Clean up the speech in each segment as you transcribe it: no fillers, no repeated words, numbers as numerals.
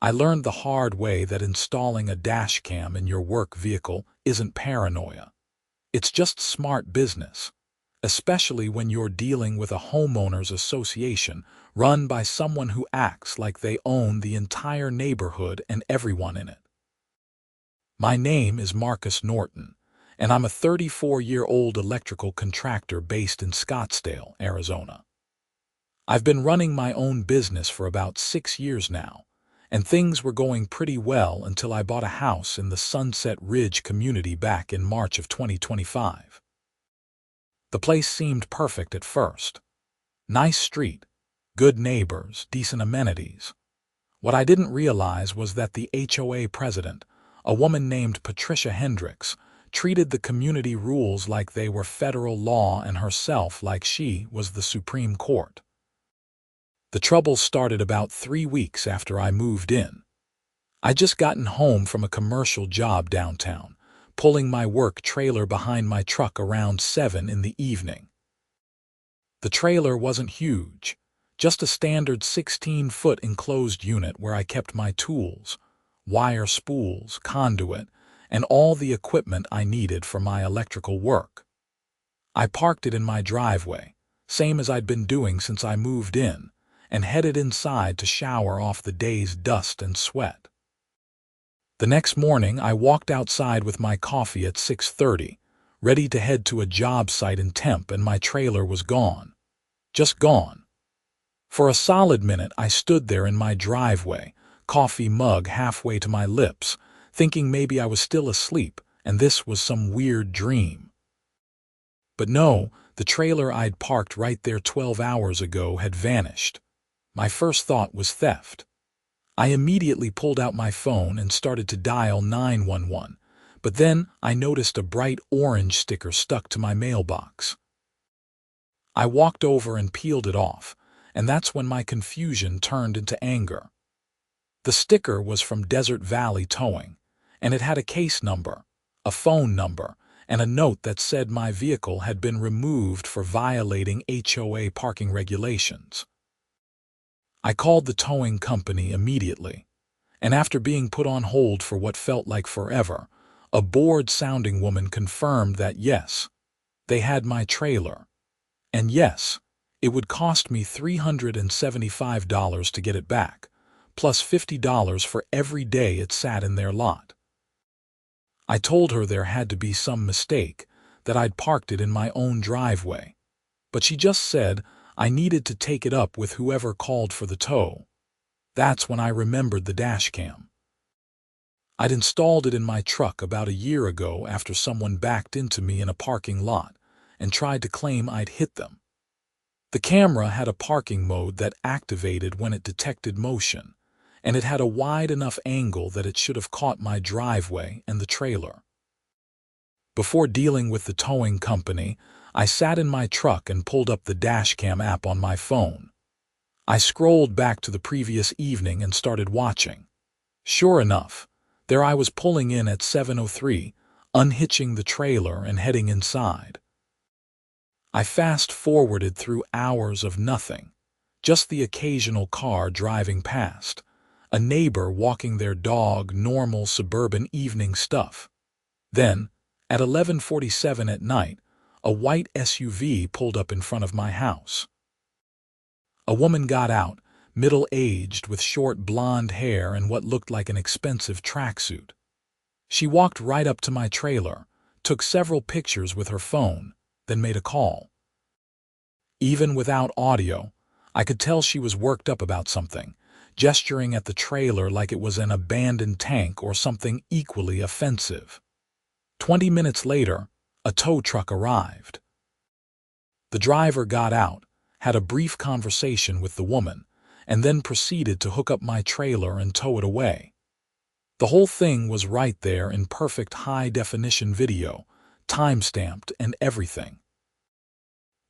I learned the hard way that installing a dash cam in your work vehicle isn't paranoia. It's just smart business, especially when you're dealing with a homeowners association run by someone who acts like they own the entire neighborhood and everyone in it. My name is Marcus Norton, and I'm a 34-year-old electrical contractor based in Scottsdale, Arizona. I've been running my own business for about 6 years now, and things were going pretty well until I bought a house in the Sunset Ridge community back in March of 2025. The place seemed perfect at first. Nice street, good neighbors, decent amenities. What I didn't realize was that the HOA president, a woman named Patricia Hendricks, treated the community rules like they were federal law and herself like she was the Supreme Court. The trouble started about 3 weeks after I moved in. I'd just gotten home from a commercial job downtown, pulling my work trailer behind my truck around 7 in the evening. The trailer wasn't huge, just a standard 16-foot enclosed unit where I kept my tools, wire spools, conduit, and all the equipment I needed for my electrical work. I parked it in my driveway, same as I'd been doing since I moved in, and headed inside to shower off the day's dust and sweat. The next morning, I walked outside with my coffee at 6:30, ready to head to a job site in Temp, and my trailer was gone. Just gone. For a solid minute, I stood there in my driveway, coffee mug halfway to my lips, thinking maybe I was still asleep and this was some weird dream. But no, the trailer I'd parked right there 12 hours ago had vanished. My first thought was theft. I immediately pulled out my phone and started to dial 911, but then I noticed a bright orange sticker stuck to my mailbox. I walked over and peeled it off, and that's when my confusion turned into anger. The sticker was from Desert Valley Towing, and it had a case number, a phone number, and a note that said my vehicle had been removed for violating HOA parking regulations. I called the towing company immediately, and after being put on hold for what felt like forever, a bored-sounding woman confirmed that yes, they had my trailer, and yes, it would cost me $375 to get it back, plus $50 for every day it sat in their lot. I told her there had to be some mistake, that I'd parked it in my own driveway, but she just said I needed to take it up with whoever called for the tow. That's when I remembered the dash cam. I'd installed it in my truck about a year ago after someone backed into me in a parking lot and tried to claim I'd hit them. The camera had a parking mode that activated when it detected motion, and it had a wide enough angle that it should have caught my driveway and the trailer. Before dealing with the towing company, I sat in my truck and pulled up the Dashcam app on my phone. I scrolled back to the previous evening and started watching. Sure enough, there I was pulling in at 7:03, unhitching the trailer and heading inside. I fast-forwarded through hours of nothing, just the occasional car driving past, a neighbor walking their dog, normal suburban evening stuff. Then, at 11:47 at night, a white SUV pulled up in front of my house. A woman got out, middle-aged with short blonde hair and what looked like an expensive tracksuit. She walked right up to my trailer, took several pictures with her phone, then made a call. Even without audio, I could tell she was worked up about something, gesturing at the trailer like it was an abandoned tank or something equally offensive. 20 minutes later, a tow truck arrived. The driver got out, had a brief conversation with the woman, and then proceeded to hook up my trailer and tow it away. The whole thing was right there in perfect high-definition video, time-stamped and everything.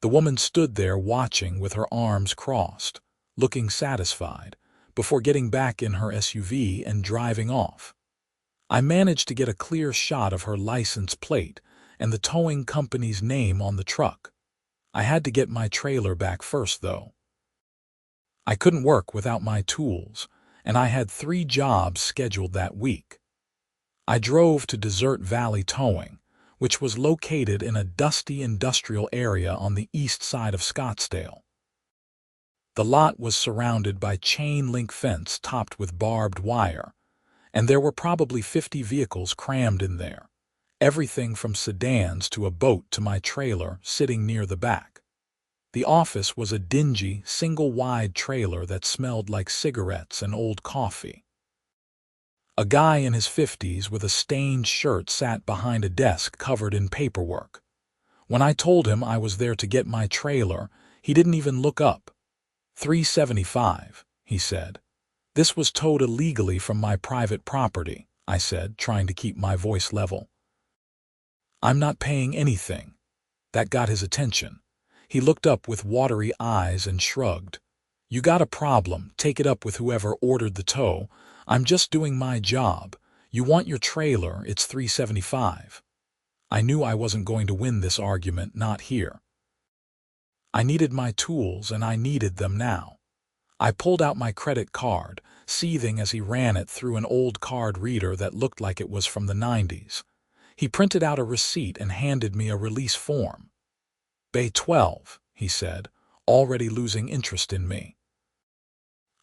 The woman stood there watching with her arms crossed, looking satisfied, before getting back in her SUV and driving off. I managed to get a clear shot of her license plate and the towing company's name on the truck. I had to get my trailer back first, though. I couldn't work without my tools, and I had 3 jobs scheduled that week. I drove to Desert Valley Towing, which was located in a dusty industrial area on the east side of Scottsdale. The lot was surrounded by chain-link fence topped with barbed wire, and there were probably 50 vehicles crammed in there, everything from sedans to a boat to my trailer sitting near the back. The office was a dingy, single-wide trailer that smelled like cigarettes and old coffee. A guy in his 50s with a stained shirt sat behind a desk covered in paperwork. When I told him I was there to get my trailer, he didn't even look up. $375, he said. This was towed illegally from my private property, I said, trying to keep my voice level. I'm not paying anything. That got his attention. He looked up with watery eyes and shrugged. You got a problem, take it up with whoever ordered the tow. I'm just doing my job. You want your trailer, it's $375. I knew I wasn't going to win this argument, not here. I needed my tools, and I needed them now. I pulled out my credit card, seething as he ran it through an old card reader that looked like it was from the 90s. He printed out a receipt and handed me a release form. Bay 12, he said, already losing interest in me.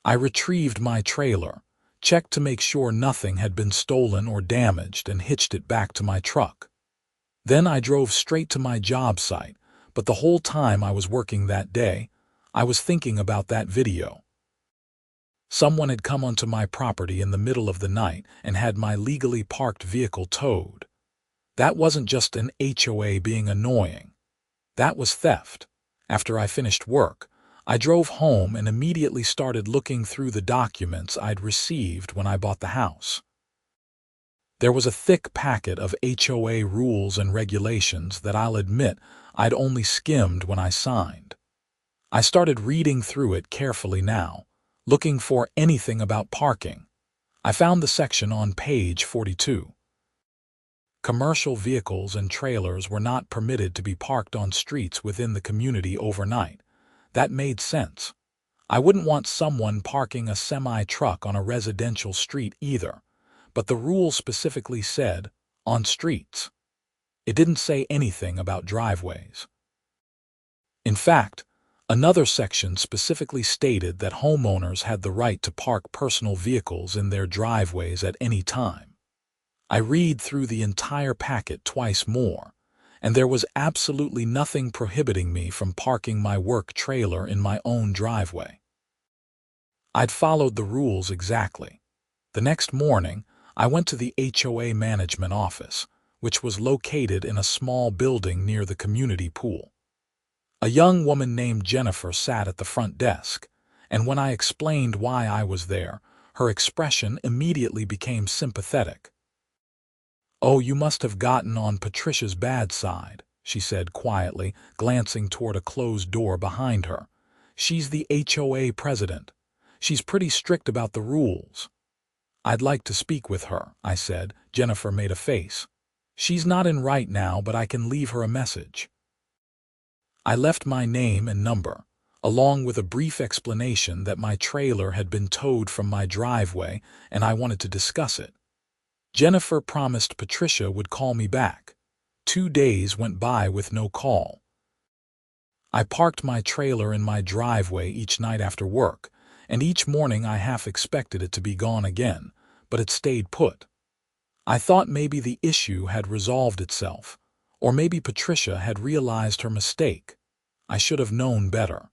I retrieved my trailer, checked to make sure nothing had been stolen or damaged, and hitched it back to my truck. Then I drove straight to my job site, but the whole time I was working that day, I was thinking about that video. Someone had come onto my property in the middle of the night and had my legally parked vehicle towed. That wasn't just an HOA being annoying. That was theft. After I finished work, I drove home and immediately started looking through the documents I'd received when I bought the house. There was a thick packet of HOA rules and regulations that I'll admit I'd only skimmed when I signed. I started reading through it carefully now, looking for anything about parking. I found the section on page 42. Commercial vehicles and trailers were not permitted to be parked on streets within the community overnight. That made sense. I wouldn't want someone parking a semi-truck on a residential street either, but the rule specifically said, on streets. It didn't say anything about driveways. In fact, another section specifically stated that homeowners had the right to park personal vehicles in their driveways at any time. I read through the entire packet twice more, and there was absolutely nothing prohibiting me from parking my work trailer in my own driveway. I'd followed the rules exactly. The next morning, I went to the HOA management office, which was located in a small building near the community pool. A young woman named Jennifer sat at the front desk, and when I explained why I was there, her expression immediately became sympathetic. "Oh, you must have gotten on Patricia's bad side," she said quietly, glancing toward a closed door behind her. "She's the HOA president. She's pretty strict about the rules." "I'd like to speak with her," I said. Jennifer made a face. "She's not in right now, but I can leave her a message." I left my name and number, along with a brief explanation that my trailer had been towed from my driveway and I wanted to discuss it. Jennifer promised Patricia would call me back. 2 days went by with no call. I parked my trailer in my driveway each night after work, and each morning I half expected it to be gone again, but it stayed put. I thought maybe the issue had resolved itself, or maybe Patricia had realized her mistake. I should have known better.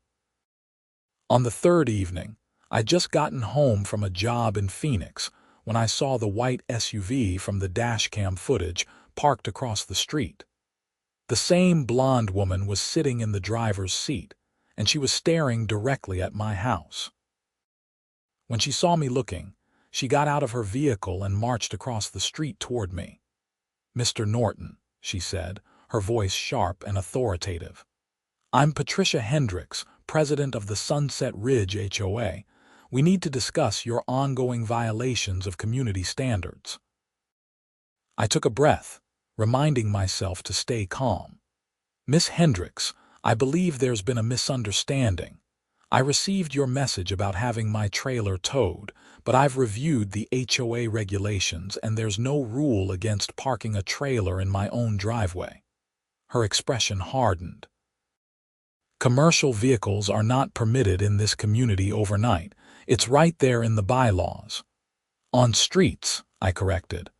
On the 3rd evening, I'd just gotten home from a job in Phoenix when I saw the white SUV from the dashcam footage parked across the street. The same blonde woman was sitting in the driver's seat, and she was staring directly at my house. When she saw me looking, she got out of her vehicle and marched across the street toward me. "Mr. Norton," she said, her voice sharp and authoritative. "I'm Patricia Hendricks, president of the Sunset Ridge HOA. We need to discuss your ongoing violations of community standards." I took a breath, reminding myself to stay calm. "Miss Hendricks, I believe there's been a misunderstanding. I received your message about having my trailer towed, but I've reviewed the HOA regulations and there's no rule against parking a trailer in my own driveway." Her expression hardened. "Commercial vehicles are not permitted in this community overnight. It's right there in the bylaws." "On streets," I corrected.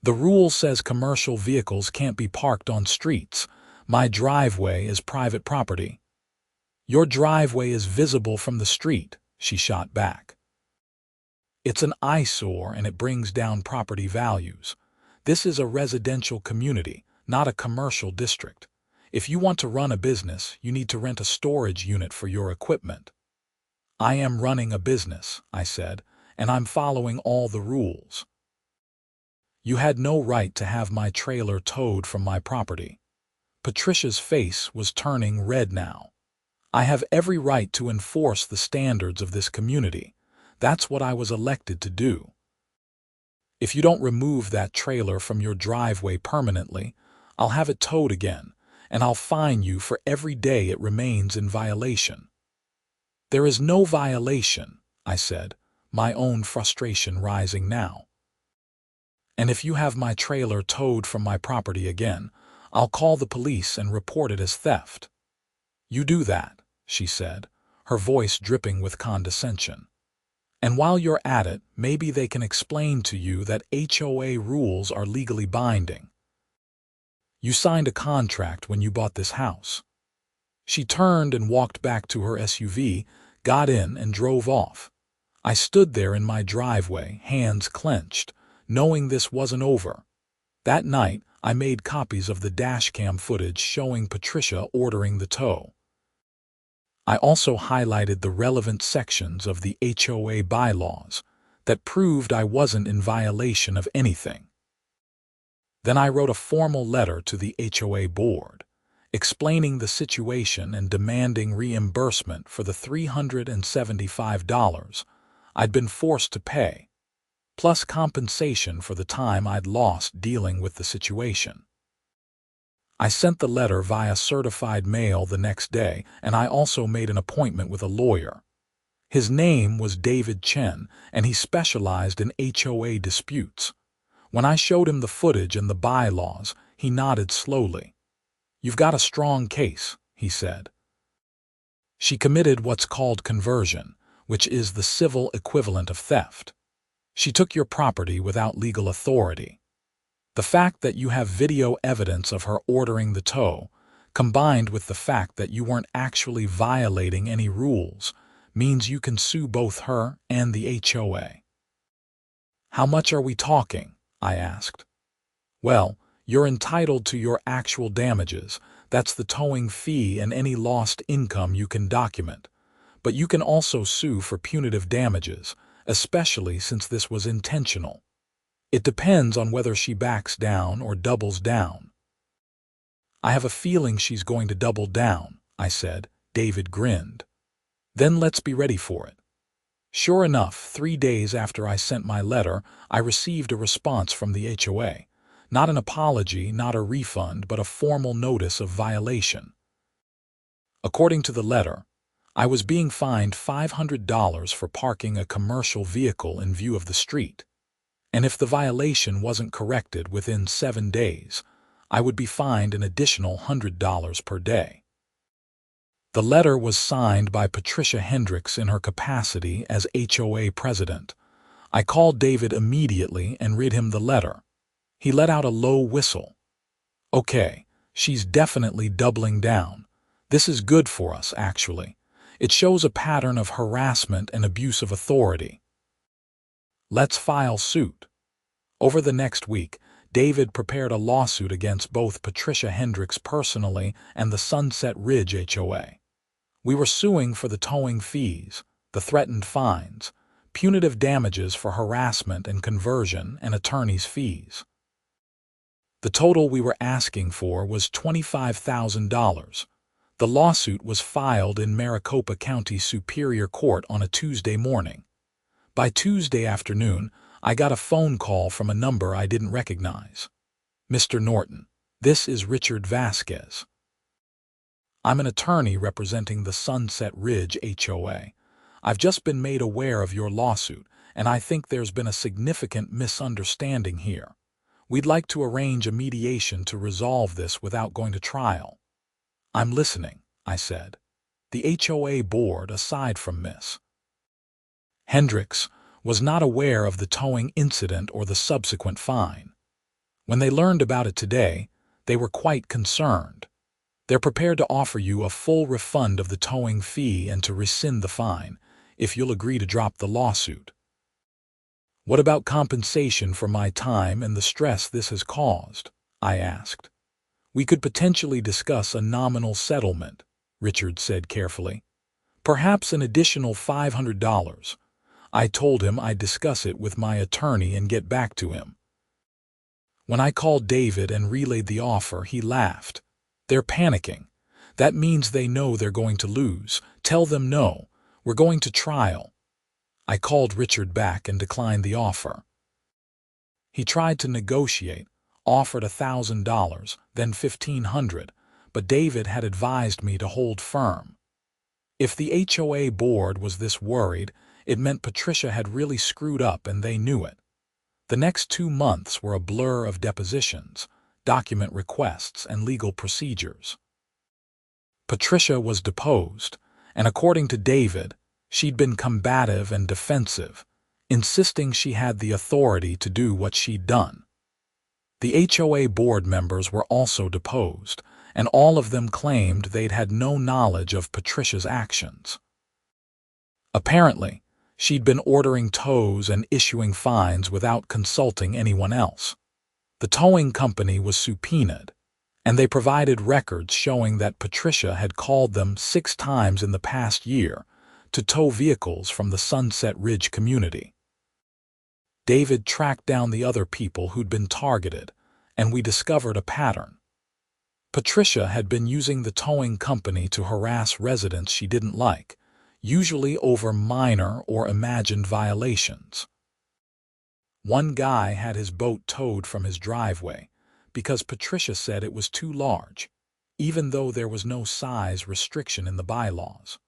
"The rule says commercial vehicles can't be parked on streets. My driveway is private property." "Your driveway is visible from the street," she shot back. "It's an eyesore and it brings down property values. This is a residential community, not a commercial district. If you want to run a business, you need to rent a storage unit for your equipment." "I am running a business," I said, "and I'm following all the rules." "You had no right to have my trailer towed from my property." Patricia's face was turning red now. "I have every right to enforce the standards of this community. That's what I was elected to do. If you don't remove that trailer from your driveway permanently, I'll have it towed again, and I'll fine you for every day it remains in violation." "There is no violation," I said, my own frustration rising now. "And if you have my trailer towed from my property again, I'll call the police and report it as theft." "You do that," she said, her voice dripping with condescension. "And while you're at it, maybe they can explain to you that HOA rules are legally binding. You signed a contract when you bought this house." She turned and walked back to her SUV, got in, and drove off. I stood there in my driveway, hands clenched, knowing this wasn't over. That night, I made copies of the dashcam footage showing Patricia ordering the tow. I also highlighted the relevant sections of the HOA bylaws that proved I wasn't in violation of anything. Then I wrote a formal letter to the HOA board, explaining the situation and demanding reimbursement for the $375 I'd been forced to pay, plus compensation for the time I'd lost dealing with the situation. I sent the letter via certified mail the next day, and I also made an appointment with a lawyer. His name was David Chen, and he specialized in HOA disputes. When I showed him the footage and the bylaws, he nodded slowly. "You've got a strong case," he said. "She committed what's called conversion, which is the civil equivalent of theft. She took your property without legal authority. The fact that you have video evidence of her ordering the tow, combined with the fact that you weren't actually violating any rules, means you can sue both her and the HOA." "How much are we talking?" I asked. "Well, you're entitled to your actual damages. That's the towing fee and any lost income you can document. But you can also sue for punitive damages, especially since this was intentional. It depends on whether she backs down or doubles down." "I have a feeling she's going to double down," I said. David grinned. "Then let's be ready for it." Sure enough, 3 days after I sent my letter, I received a response from the HOA. Not an apology, not a refund, but a formal notice of violation. According to the letter, I was being fined $500 for parking a commercial vehicle in view of the street. And if the violation wasn't corrected within 7 days, I would be fined an additional $100 per day. The letter was signed by Patricia Hendricks in her capacity as HOA president. I called David immediately and read him the letter. He let out a low whistle. "Okay, she's definitely doubling down. This is good for us, actually. It shows a pattern of harassment and abuse of authority. Let's file suit." Over the next week, David prepared a lawsuit against both Patricia Hendricks personally and the Sunset Ridge HOA. We were suing for the towing fees, the threatened fines, punitive damages for harassment and conversion, and attorney's fees. The total we were asking for was $25,000. The lawsuit was filed in Maricopa County Superior Court on a Tuesday morning. By Tuesday afternoon, I got a phone call from a number I didn't recognize. "Mr. Norton, this is Richard Vasquez." I'm an attorney representing the Sunset Ridge HOA. I've just been made aware of your lawsuit, and I think there's been a significant misunderstanding here. We'd like to arrange a mediation to resolve this without going to trial." "I'm listening," I said. The HOA board, aside from Miss Hendricks, was not aware of the towing incident or the subsequent fine. When they learned about it today, they were quite concerned. They're prepared to offer you a full refund of the towing fee and to rescind the fine, if you'll agree to drop the lawsuit. "What about compensation for my time and the stress this has caused?" I asked. "We could potentially discuss a nominal settlement," Richard said carefully. "Perhaps an additional $500. I told him I'd discuss it with my attorney and get back to him." When I called David and relayed the offer, he laughed. "They're panicking. That means they know they're going to lose. Tell them no. We're going to trial." I called Richard back and declined the offer. He tried to negotiate, offered $1,000, then $1,500, but David had advised me to hold firm. If the HOA board was this worried, it meant Patricia had really screwed up and they knew it. The next 2 months were a blur of depositions, document requests, and legal procedures. Patricia was deposed, and according to David, she'd been combative and defensive, insisting she had the authority to do what she'd done. The HOA board members were also deposed, and all of them claimed they'd had no knowledge of Patricia's actions. Apparently, she'd been ordering tows and issuing fines without consulting anyone else. The towing company was subpoenaed, and they provided records showing that Patricia had called them 6 times in the past year to tow vehicles from the Sunset Ridge community. David tracked down the other people who'd been targeted, and we discovered a pattern. Patricia had been using the towing company to harass residents she didn't like, usually over minor or imagined violations. One guy had his boat towed from his driveway because Patricia said it was too large, even though there was no size restriction in the bylaws.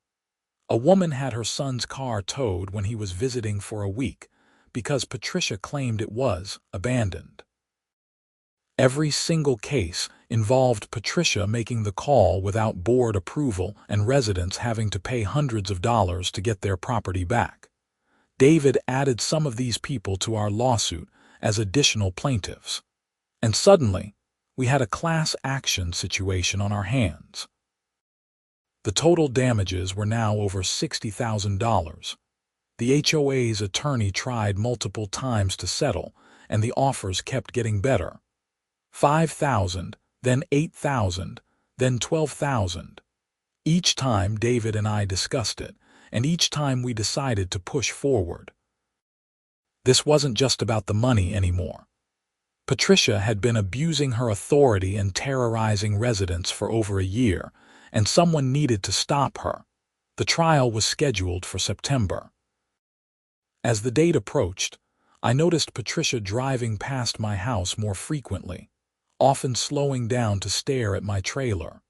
A woman had her son's car towed when he was visiting for a week because Patricia claimed it was abandoned. Every single case involved Patricia making the call without board approval and residents having to pay hundreds of dollars to get their property back. David added some of these people to our lawsuit as additional plaintiffs, and suddenly we had a class action situation on our hands. The total damages were now over $60,000. The HOA's attorney tried multiple times to settle, and the offers kept getting better. $5,000, then $8,000, then $12,000. Each time David and I discussed it, and each time we decided to push forward. This wasn't just about the money anymore. Patricia had been abusing her authority and terrorizing residents for over a year, and someone needed to stop her. The trial was scheduled for September. As the date approached, I noticed Patricia driving past my house more frequently, often slowing down to stare at my trailer.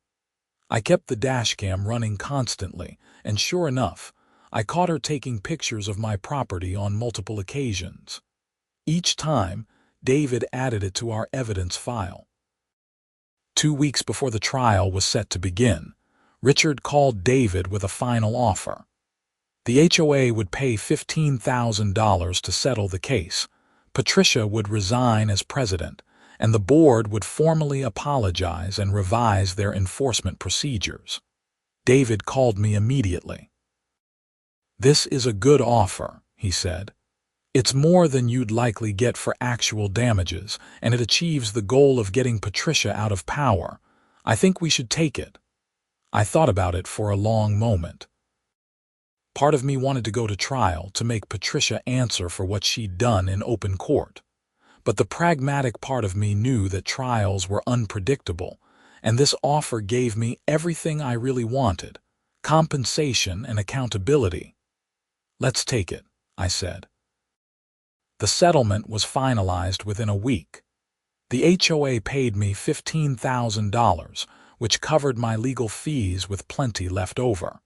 I kept the dashcam running constantly, and sure enough, I caught her taking pictures of my property on multiple occasions. Each time, David added it to our evidence file. 2 weeks before the trial was set to begin, Richard called David with a final offer. The HOA would pay $15,000 to settle the case. Patricia would resign as president, and the board would formally apologize and revise their enforcement procedures. David called me immediately. "This is a good offer," he said. "It's more than you'd likely get for actual damages, and it achieves the goal of getting Patricia out of power. I think we should take it." I thought about it for a long moment. Part of me wanted to go to trial to make Patricia answer for what she'd done in open court. But the pragmatic part of me knew that trials were unpredictable, and this offer gave me everything I really wanted: compensation and accountability. "Let's take it," I said. The settlement was finalized within a week. The HOA paid me $15,000, which covered my legal fees with plenty left over.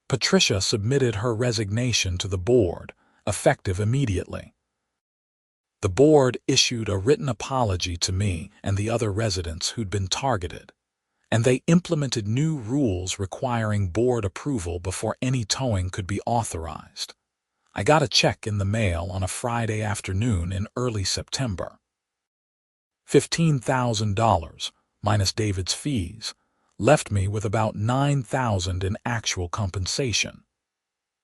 Patricia submitted her resignation to the board, effective immediately. The board issued a written apology to me and the other residents who'd been targeted, and they implemented new rules requiring board approval before any towing could be authorized. I got a check in the mail on a Friday afternoon in early September. $15,000, minus David's fees, left me with about $9,000 in actual compensation.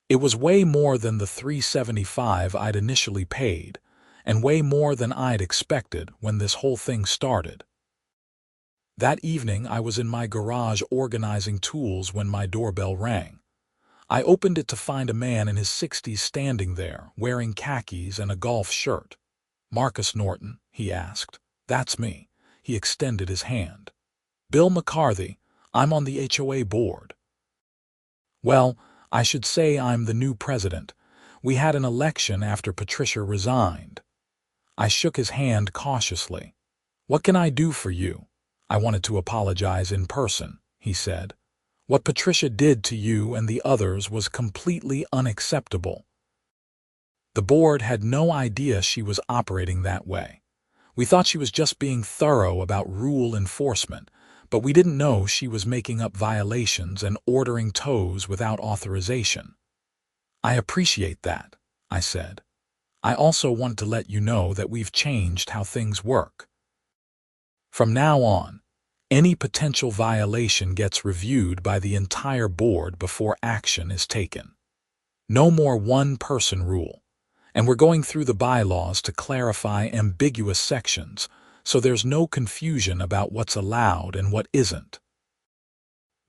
It was way more than the $375 I'd initially paid, and way more than I'd expected when this whole thing started. That evening, I was in my garage organizing tools when my doorbell rang. I opened it to find a man in his 60s standing there, wearing khakis and a golf shirt. "Marcus Norton?" he asked. "That's me." He extended his hand. "Bill McCarthy. I'm on the HOA board." "Well, I should say I'm the new president. We had an election after Patricia resigned." I shook his hand cautiously. "What can I do for you?" I wanted to apologize in person, he said. "What Patricia did to you and the others was completely unacceptable." The board had no idea she was operating that way. We thought she was just being thorough about rule enforcement, but we didn't know she was making up violations and ordering tows without authorization. "I appreciate that," I said. "I also want to let you know that we've changed how things work. From now on, any potential violation gets reviewed by the entire board before action is taken. No more one-person rule, and we're going through the bylaws to clarify ambiguous sections so there's no confusion about what's allowed and what isn't."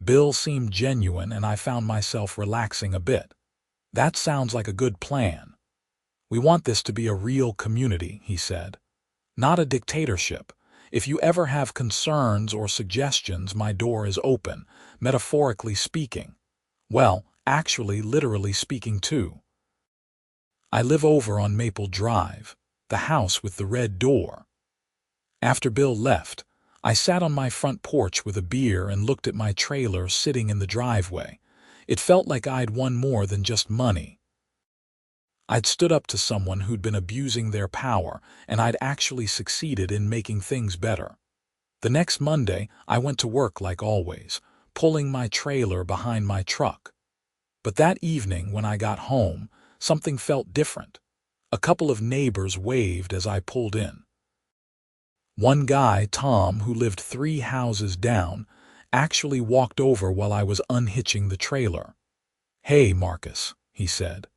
Bill seemed genuine, and I found myself relaxing a bit. "That sounds like a good plan. We want this to be a real community," he said. "Not a dictatorship. If you ever have concerns or suggestions, my door is open, metaphorically speaking. Well, actually, literally speaking too. I live over on Maple Drive, the house with the red door." After Bill left, I sat on my front porch with a beer and looked at my trailer sitting in the driveway. It felt like I'd won more than just money. I'd stood up to someone who'd been abusing their power, and I'd actually succeeded in making things better. The next Monday, I went to work like always, pulling my trailer behind my truck. But that evening, when I got home, something felt different. A couple of neighbors waved as I pulled in. One guy, Tom, who lived 3 houses down, actually walked over while I was unhitching the trailer. "Hey, Marcus," he said.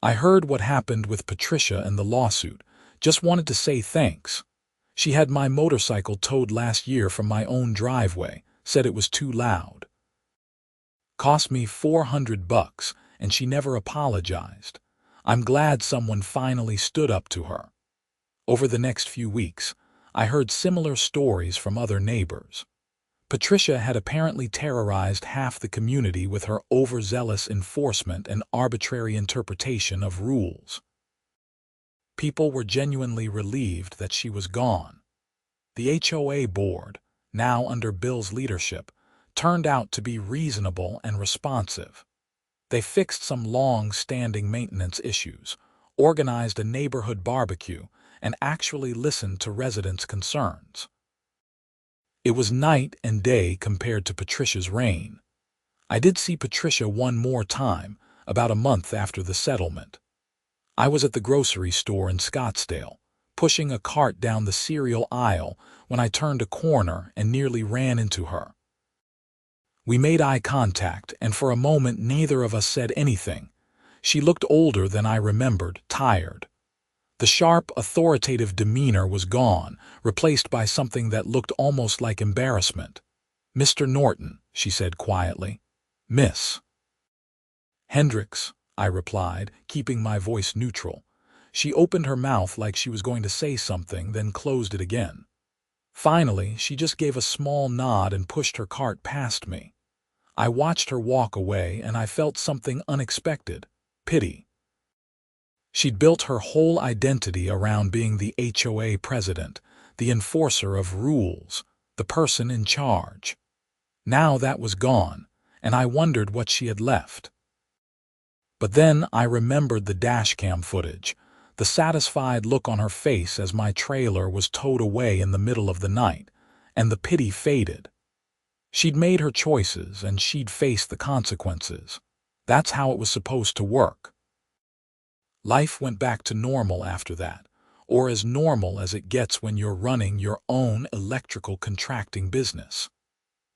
"I heard what happened with Patricia and the lawsuit. Just wanted to say thanks. She had my motorcycle towed last year from my own driveway, said it was too loud. Cost me $400, and she never apologized. I'm glad someone finally stood up to her." Over the next few weeks, I heard similar stories from other neighbors. Patricia had apparently terrorized half the community with her overzealous enforcement and arbitrary interpretation of rules. People were genuinely relieved that she was gone. The HOA board, now under Bill's leadership, turned out to be reasonable and responsive. They fixed some long-standing maintenance issues, organized a neighborhood barbecue, and actually listened to residents' concerns. It was night and day compared to Patricia's reign. I did see Patricia one more time, about a month after the settlement. I was at the grocery store in Scottsdale, pushing a cart down the cereal aisle when I turned a corner and nearly ran into her. We made eye contact, and for a moment neither of us said anything. She looked older than I remembered, tired. The sharp, authoritative demeanor was gone, replaced by something that looked almost like embarrassment. "Mr. Norton," she said quietly. "Miss." "Hendricks," I replied, keeping my voice neutral. She opened her mouth like she was going to say something, then closed it again. Finally, she just gave a small nod and pushed her cart past me. I watched her walk away, and I felt something unexpected: pity. She'd built her whole identity around being the HOA president, the enforcer of rules, the person in charge. Now that was gone, and I wondered what she had left. But then I remembered the dashcam footage, the satisfied look on her face as my trailer was towed away in the middle of the night, and the pity faded. She'd made her choices, and she'd face the consequences. That's how it was supposed to work. Life went back to normal after that, or as normal as it gets when you're running your own electrical contracting business.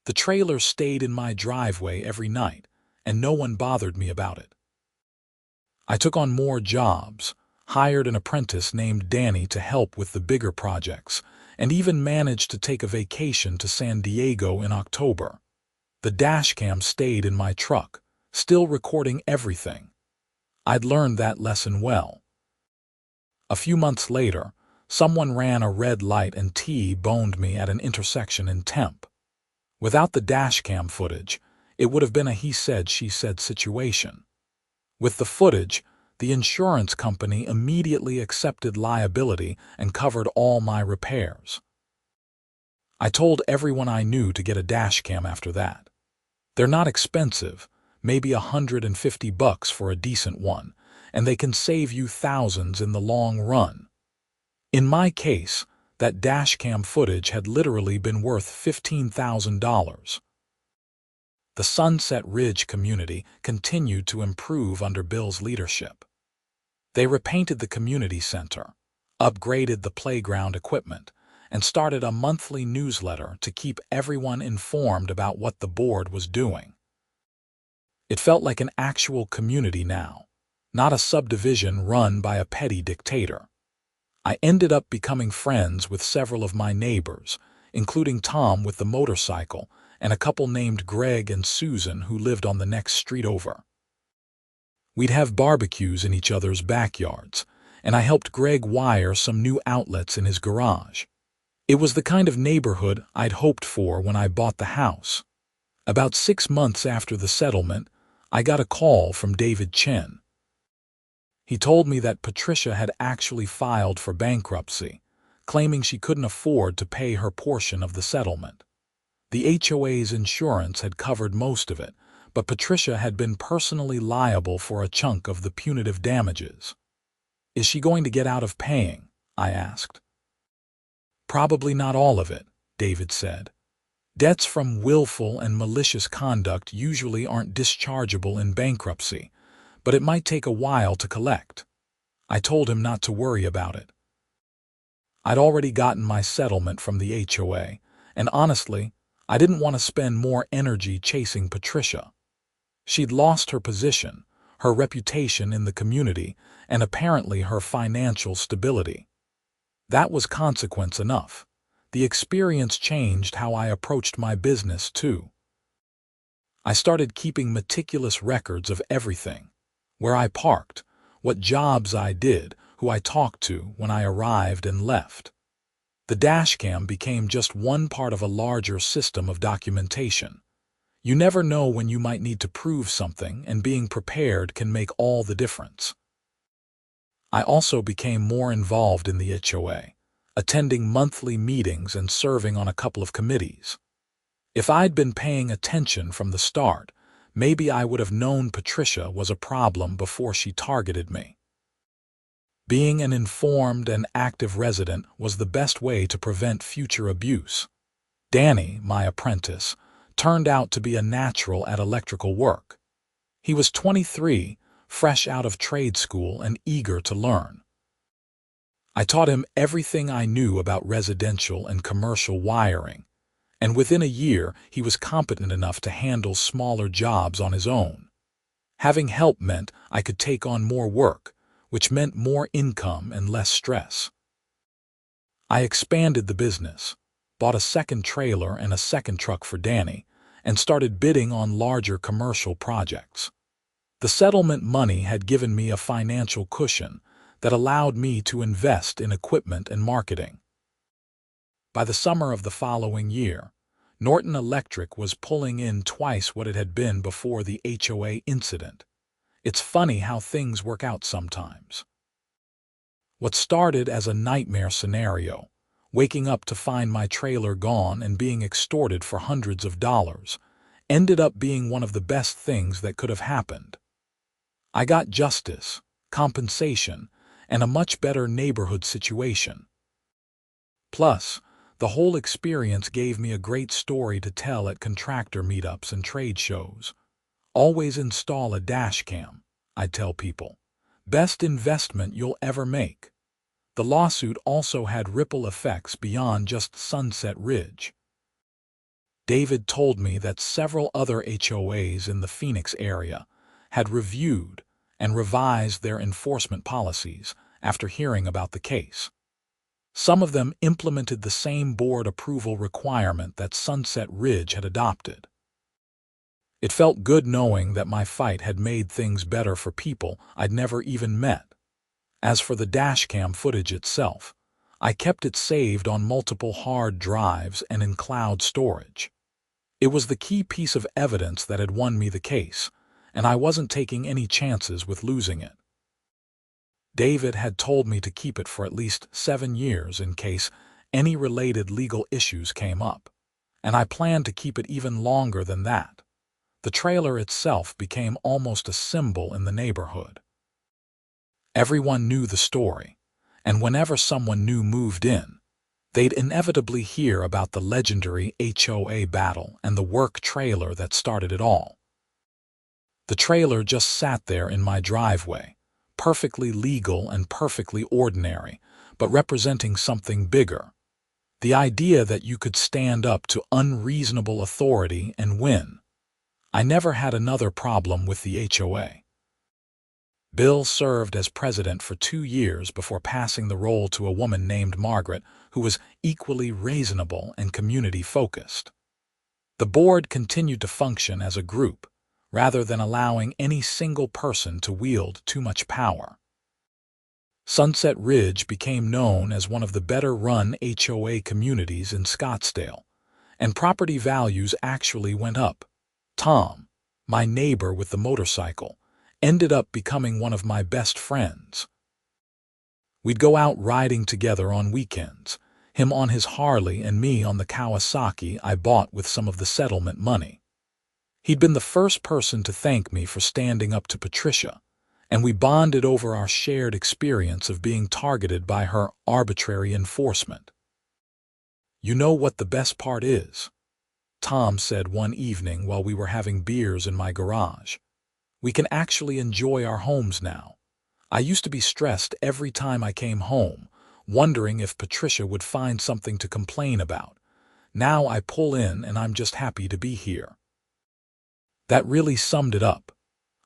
The trailer stayed in my driveway every night, and no one bothered me about it. I took on more jobs, hired an apprentice named Danny to help with the bigger projects, and even managed to take a vacation to San Diego in October. The dashcam stayed in my truck, still recording everything. I'd learned that lesson well. A few months later, someone ran a red light and T-boned me at an intersection in Temp. Without the dashcam footage, it would have been a he said, she said situation. With the footage, the insurance company immediately accepted liability and covered all my repairs. I told everyone I knew to get a dashcam after that. They're not expensive, maybe $150 for a decent one, and they can save you thousands in the long run. In my case, that dashcam footage had literally been worth $15,000. The Sunset Ridge community continued to improve under Bill's leadership. They repainted the community center, upgraded the playground equipment, and started a monthly newsletter to keep everyone informed about what the board was doing. It felt like an actual community now, not a subdivision run by a petty dictator. I ended up becoming friends with several of my neighbors, including Tom with the motorcycle and a couple named Greg and Susan who lived on the next street over. We'd have barbecues in each other's backyards, and I helped Greg wire some new outlets in his garage. It was the kind of neighborhood I'd hoped for when I bought the house. About 6 months after the settlement, I got a call from David Chen. He told me that Patricia had actually filed for bankruptcy, claiming she couldn't afford to pay her portion of the settlement. The HOA's insurance had covered most of it, but Patricia had been personally liable for a chunk of the punitive damages. Is she going to get out of paying? I asked. Probably not all of it, David said. Debts from willful and malicious conduct usually aren't dischargeable in bankruptcy, but it might take a while to collect. I told him not to worry about it. I'd already gotten my settlement from the HOA, and honestly, I didn't want to spend more energy chasing Patricia. She'd lost her position, her reputation in the community, and apparently her financial stability. That was consequence enough. The experience changed how I approached my business, too. I started keeping meticulous records of everything: where I parked, what jobs I did, who I talked to when I arrived and left. The dashcam became just one part of a larger system of documentation. You never know when you might need to prove something, and being prepared can make all the difference. I also became more involved in the HOA, attending monthly meetings and serving on a couple of committees. If I'd been paying attention from the start, maybe I would have known Patricia was a problem before she targeted me. Being an informed and active resident was the best way to prevent future abuse. Danny, my apprentice, turned out to be a natural at electrical work. He was 23, fresh out of trade school and eager to learn. I taught him everything I knew about residential and commercial wiring, and within a year he was competent enough to handle smaller jobs on his own. Having help meant I could take on more work, which meant more income and less stress. I expanded the business, bought a second trailer and a second truck for Danny, and started bidding on larger commercial projects. The settlement money had given me a financial cushion that allowed me to invest in equipment and marketing. By the summer of the following year, Norton Electric was pulling in twice what it had been before the HOA incident. It's funny how things work out sometimes. What started as a nightmare scenario Waking up to find my trailer gone and being extorted for hundreds of dollars ended up being one of the best things that could have happened. I got justice, compensation, and a much better neighborhood situation. Plus, the whole experience gave me a great story to tell at contractor meetups and trade shows. Always install a dashcam, I'd tell people. Best investment you'll ever make. The lawsuit also had ripple effects beyond just Sunset Ridge. David told me that several other HOAs in the Phoenix area had reviewed and revised their enforcement policies after hearing about the case. Some of them implemented the same board approval requirement that Sunset Ridge had adopted. It felt good knowing that my fight had made things better for people I'd never even met. As for the dashcam footage itself, I kept it saved on multiple hard drives and in cloud storage. It was the key piece of evidence that had won me the case, and I wasn't taking any chances with losing it. David had told me to keep it for at least 7 years in case any related legal issues came up, and I planned to keep it even longer than that. The trailer itself became almost a symbol in the neighborhood. Everyone knew the story, and whenever someone new moved in, they'd inevitably hear about the legendary HOA battle and the work trailer that started it all. The trailer just sat there in my driveway, perfectly legal and perfectly ordinary, but representing something bigger. The idea that you could stand up to unreasonable authority and win. I never had another problem with the HOA. Bill served as president for 2 years before passing the role to a woman named Margaret, who was equally reasonable and community-focused. The board continued to function as a group, rather than allowing any single person to wield too much power. Sunset Ridge became known as one of the better-run HOA communities in Scottsdale, and property values actually went up. Tom, my neighbor with the motorcycle, ended up becoming one of my best friends. We'd go out riding together on weekends, him on his Harley and me on the Kawasaki I bought with some of the settlement money. He'd been the first person to thank me for standing up to Patricia, and we bonded over our shared experience of being targeted by her arbitrary enforcement. "You know what the best part is?" Tom said one evening while we were having beers in my garage. "We can actually enjoy our homes now. I used to be stressed every time I came home, wondering if Patricia would find something to complain about. Now I pull in and I'm just happy to be here." That really summed it up.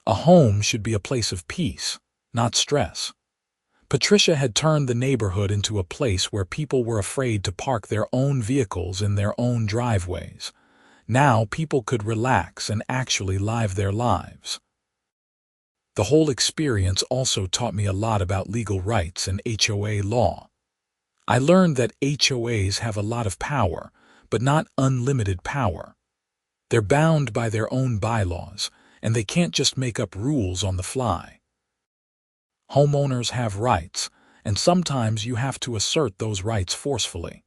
A home should be a place of peace, not stress. Patricia had turned the neighborhood into a place where people were afraid to park their own vehicles in their own driveways. Now people could relax and actually live their lives. The whole experience also taught me a lot about legal rights and HOA law. I learned that HOAs have a lot of power, but not unlimited power. They're bound by their own bylaws, and they can't just make up rules on the fly. Homeowners have rights, and sometimes you have to assert those rights forcefully.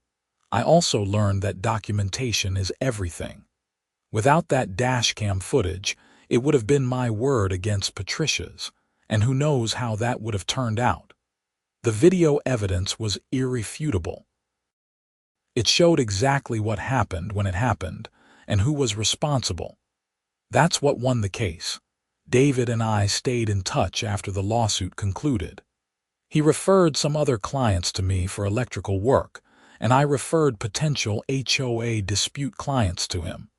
I also learned that documentation is everything. Without that dashcam footage, it would have been my word against Patricia's, and who knows how that would have turned out. The video evidence was irrefutable. It showed exactly what happened when it happened, and who was responsible. That's what won the case. David and I stayed in touch after the lawsuit concluded. He referred some other clients to me for electrical work, and I referred potential HOA dispute clients to him.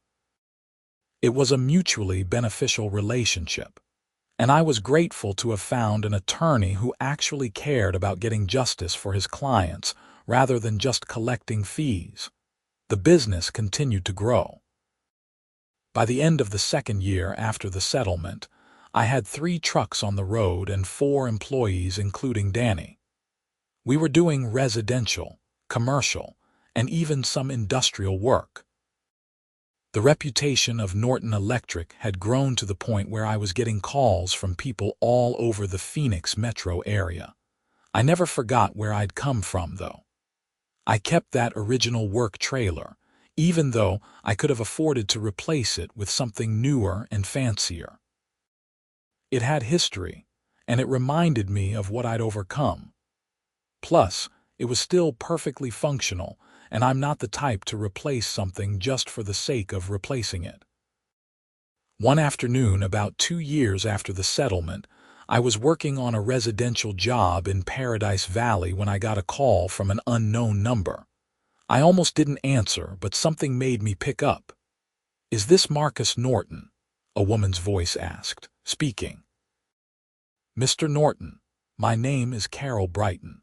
It was a mutually beneficial relationship, and I was grateful to have found an attorney who actually cared about getting justice for his clients rather than just collecting fees. The business continued to grow. By the end of the 2nd year after the settlement, I had 3 trucks on the road and 4 employees, including Danny. We were doing residential, commercial, and even some industrial work. The reputation of Norton Electric had grown to the point where I was getting calls from people all over the Phoenix metro area. I never forgot where I'd come from, though. I kept that original work trailer, even though I could have afforded to replace it with something newer and fancier. It had history, and it reminded me of what I'd overcome. Plus, it was still perfectly functional, and I'm not the type to replace something just for the sake of replacing it. One afternoon, about 2 years after the settlement, I was working on a residential job in Paradise Valley when I got a call from an unknown number. I almost didn't answer, but something made me pick up. "Is this Marcus Norton?" a woman's voice asked, speaking. "Mr. Norton, my name is Carol Brighton.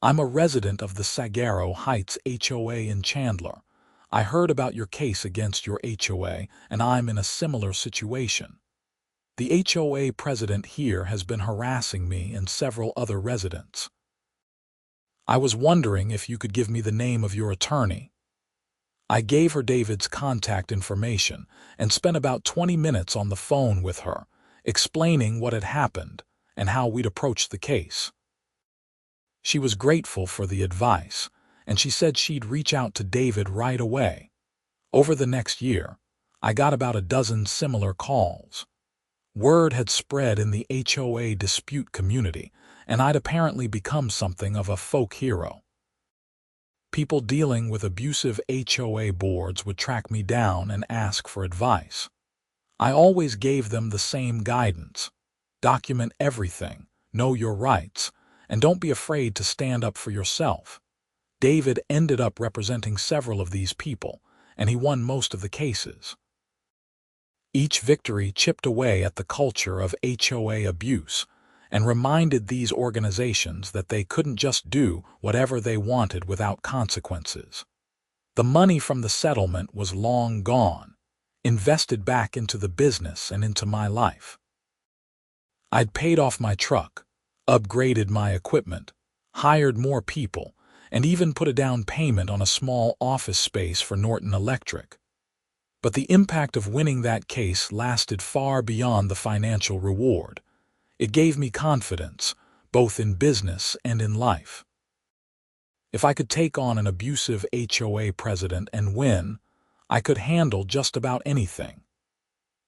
I'm a resident of the Saguaro Heights HOA in Chandler. I heard about your case against your HOA, and I'm in a similar situation. The HOA president here has been harassing me and several other residents. I was wondering if you could give me the name of your attorney." I gave her David's contact information and spent about 20 minutes on the phone with her, explaining what had happened and how we'd approach the case. She was grateful for the advice, and she said she'd reach out to David right away. Over the next year, I got about a dozen similar calls. Word had spread in the HOA dispute community, and I'd apparently become something of a folk hero. People dealing with abusive HOA boards would track me down and ask for advice. I always gave them the same guidance: document everything, know your rights, and don't be afraid to stand up for yourself. David ended up representing several of these people, and he won most of the cases. Each victory chipped away at the culture of HOA abuse and reminded these organizations that they couldn't just do whatever they wanted without consequences. The money from the settlement was long gone, invested back into the business and into my life. I'd paid off my truck, upgraded my equipment, hired more people, and even put a down payment on a small office space for Norton Electric. But the impact of winning that case lasted far beyond the financial reward. It gave me confidence, both in business and in life. If I could take on an abusive HOA president and win, I could handle just about anything.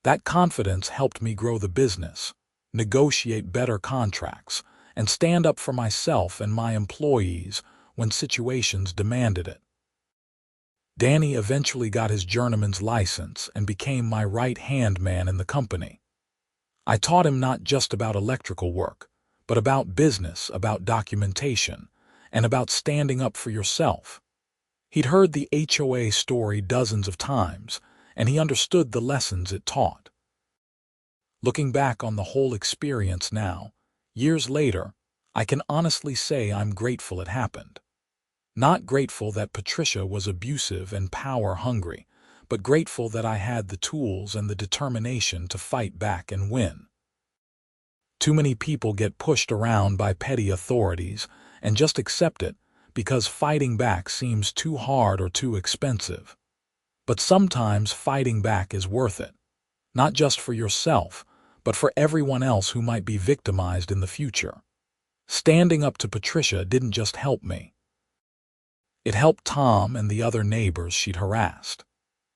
That confidence helped me grow the business, negotiate better contracts, and stand up for myself and my employees when situations demanded it. Danny eventually got his journeyman's license and became my right-hand man in the company. I taught him not just about electrical work, but about business, about documentation, and about standing up for yourself. He'd heard the HOA story dozens of times, and he understood the lessons it taught. Looking back on the whole experience now, years later, I can honestly say I'm grateful it happened. Not grateful that Patricia was abusive and power-hungry, but grateful that I had the tools and the determination to fight back and win. Too many people get pushed around by petty authorities and just accept it because fighting back seems too hard or too expensive. But sometimes fighting back is worth it, not just for yourself, but for everyone else who might be victimized in the future. Standing up to Patricia didn't just help me. It helped Tom and the other neighbors she'd harassed.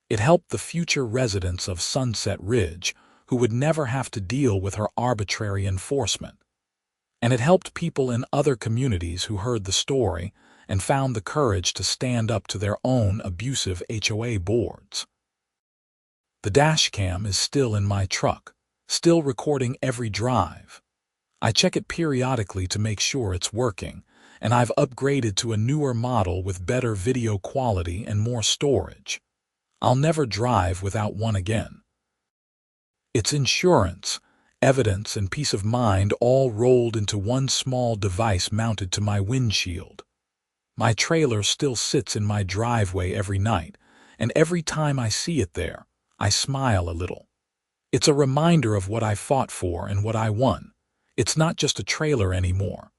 It helped the future residents of Sunset Ridge who would never have to deal with her arbitrary enforcement. And it helped people in other communities who heard the story and found the courage to stand up to their own abusive HOA boards. The Dashcam is still in my truck, still recording every drive. I check it periodically to make sure it's working, and I've upgraded to a newer model with better video quality and more storage. I'll never drive without one again. It's insurance, evidence, and peace of mind all rolled into one small device mounted to my windshield. My trailer still sits in my driveway every night, and every time I see it there, I smile a little. It's a reminder of what I fought for and what I won. It's not just a trailer anymore.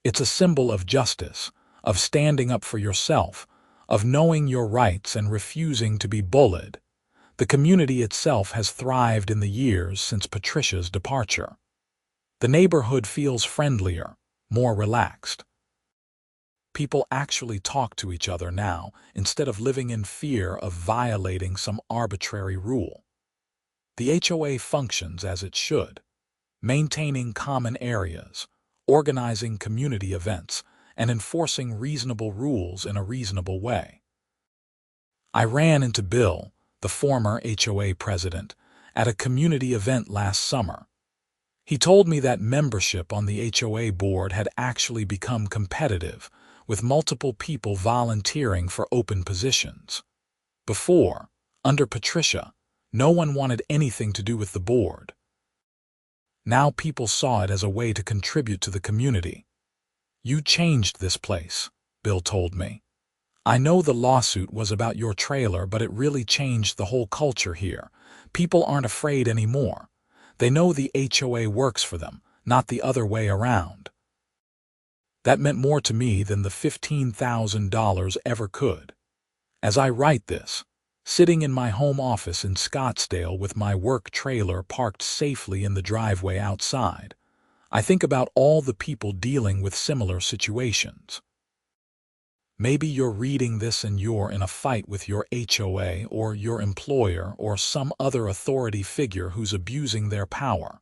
It's a symbol of justice, of standing up for yourself, of knowing your rights and refusing to be bullied. The community itself has thrived in the years since Patricia's departure. The neighborhood feels friendlier, more relaxed. People actually talk to each other now instead of living in fear of violating some arbitrary rule. The HOA functions as it should, maintaining common areas, organizing community events, and enforcing reasonable rules in a reasonable way. I ran into Bill, the former HOA president, at a community event last summer. He told me that membership on the HOA board had actually become competitive, with multiple people volunteering for open positions. Before, under Patricia, no one wanted anything to do with the board. Now people saw it as a way to contribute to the community. "You changed this place," Bill told me. "I know the lawsuit was about your trailer, but it really changed the whole culture here. People aren't afraid anymore. They know the HOA works for them, not the other way around." That meant more to me than the $15,000 ever could. As I write this, sitting in my home office in Scottsdale with my work trailer parked safely in the driveway outside, I think about all the people dealing with similar situations. Maybe you're reading this and you're in a fight with your HOA or your employer or some other authority figure who's abusing their power.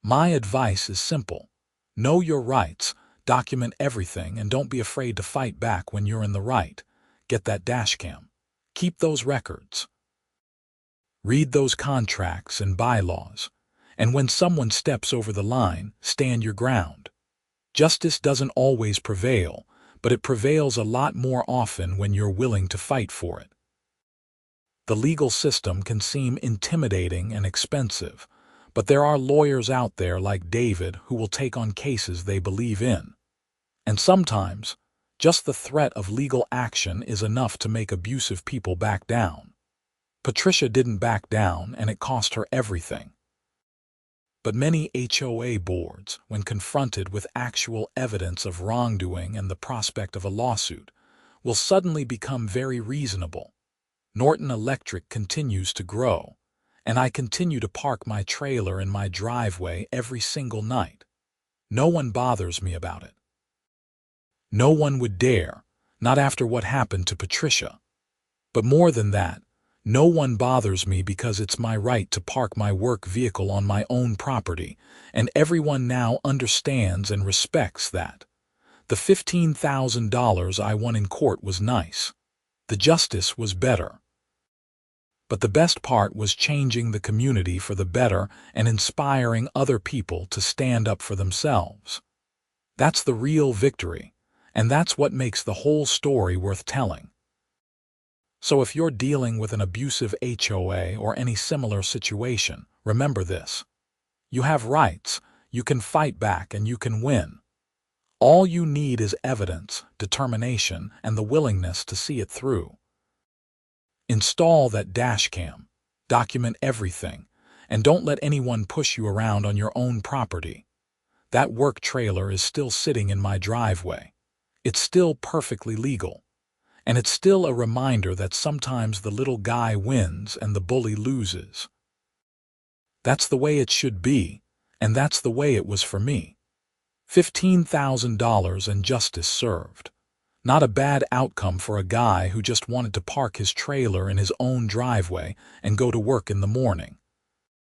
My advice is simple. Know your rights, document everything, and don't be afraid to fight back when you're in the right. Get that Dashcam. Keep those records. Read those contracts and bylaws. And when someone steps over the line, stand your ground. Justice doesn't always prevail, but it prevails a lot more often when you're willing to fight for it. The legal system can seem intimidating and expensive, but there are lawyers out there like David who will take on cases they believe in. And sometimes, just the threat of legal action is enough to make abusive people back down. Patricia didn't back down, and it cost her everything. But many HOA boards, when confronted with actual evidence of wrongdoing and the prospect of a lawsuit, will suddenly become very reasonable. Norton Electric continues to grow, and I continue to park my trailer in my driveway every single night. No one bothers me about it. No one would dare, not after what happened to Patricia. But more than that, no one bothers me because it's my right to park my work vehicle on my own property, and everyone now understands and respects that. The $15,000 I won in court was nice. The justice was better. But the best part was changing the community for the better and inspiring other people to stand up for themselves. That's the real victory, and that's what makes the whole story worth telling. So if you're dealing with an abusive HOA or any similar situation, remember this. You have rights, you can fight back, and you can win. All you need is evidence, determination, and the willingness to see it through. Install that Dashcam, document everything, and don't let anyone push you around on your own property. That work trailer is still sitting in my driveway. It's still perfectly legal. And it's still a reminder that sometimes the little guy wins and the bully loses. That's the way it should be, and that's the way it was for me. $15,000 and justice served. Not a bad outcome for a guy who just wanted to park his trailer in his own driveway and go to work in the morning.